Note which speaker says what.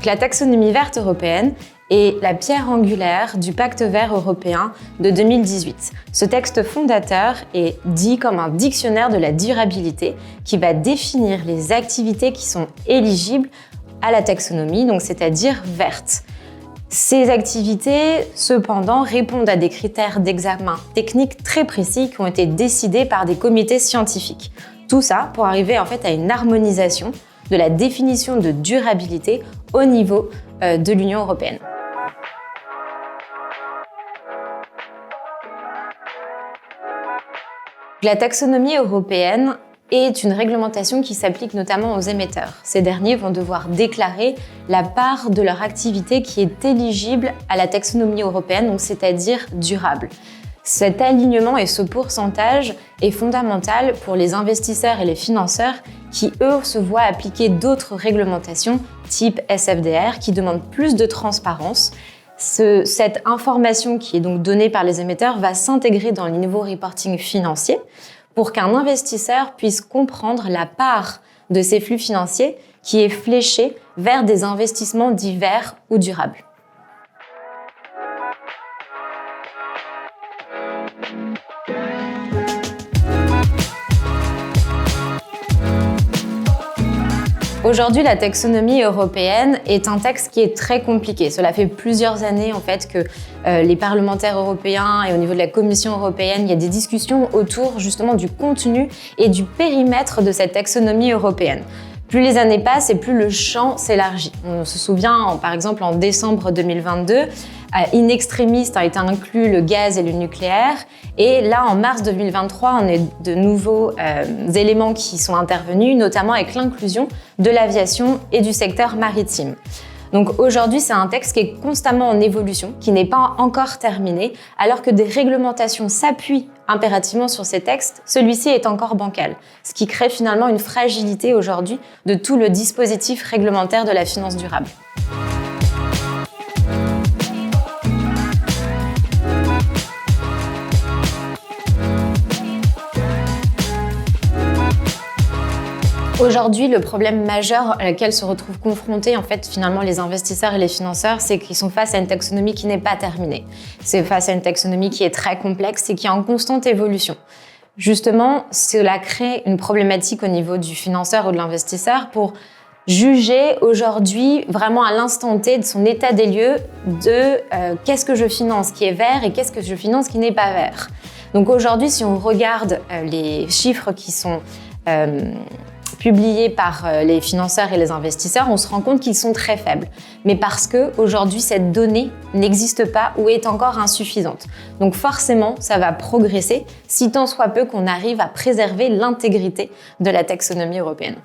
Speaker 1: La taxonomie verte européenne est la pierre angulaire du Pacte vert européen de 2018. Ce texte fondateur est dit comme un dictionnaire de la durabilité qui va définir les activités qui sont éligibles à la taxonomie, donc c'est-à-dire vertes. Ces activités, cependant, répondent à des critères d'examen techniques très précis qui ont été décidés par des comités scientifiques. Tout ça pour arriver en fait à une harmonisation de la définition de durabilité au niveau de l'Union européenne. La taxonomie européenne est une réglementation qui s'applique notamment aux émetteurs. Ces derniers vont devoir déclarer la part de leur activité qui est éligible à la taxonomie européenne, donc c'est-à-dire durable. Cet alignement et ce pourcentage est fondamental pour les investisseurs et les financeurs qui, eux, se voient appliquer d'autres réglementations type SFDR qui demandent plus de transparence. Cette information qui est donc donnée par les émetteurs va s'intégrer dans les nouveaux reporting financiers pour qu'un investisseur puisse comprendre la part de ses flux financiers qui est fléchée vers des investissements dits verts ou durables. Aujourd'hui, la taxonomie européenne est un texte qui est très compliqué. Cela fait plusieurs années en fait que les parlementaires européens et au niveau de la Commission européenne, il y a des discussions autour justement du contenu et du périmètre de cette taxonomie européenne. Plus les années passent et plus le champ s'élargit. On se souvient, par exemple, en décembre 2022, in extremis a été inclus le gaz et le nucléaire. Et là, en mars 2023, on a de nouveaux éléments qui sont intervenus, notamment avec l'inclusion de l'aviation et du secteur maritime. Donc aujourd'hui, c'est un texte qui est constamment en évolution, qui n'est pas encore terminé, alors que des réglementations s'appuient impérativement sur ces textes, celui-ci est encore bancal, ce qui crée finalement une fragilité aujourd'hui de tout le dispositif réglementaire de la finance durable. Aujourd'hui, le problème majeur auquel se retrouvent confrontés en fait finalement les investisseurs et les financeurs, c'est qu'ils sont face à une taxonomie qui n'est pas terminée. C'est face à une taxonomie qui est très complexe et qui est en constante évolution. Justement, cela crée une problématique au niveau du financeur ou de l'investisseur pour juger aujourd'hui vraiment à l'instant T de son état des lieux de qu'est-ce que je finance qui est vert et qu'est-ce que je finance qui n'est pas vert. Donc aujourd'hui, si on regarde les chiffres qui sont publiés par les financeurs et les investisseurs, on se rend compte qu'ils sont très faibles. Mais parce qu'aujourd'hui, cette donnée n'existe pas ou est encore insuffisante. Donc forcément, ça va progresser, si tant soit peu qu'on arrive à préserver l'intégrité de la taxonomie européenne.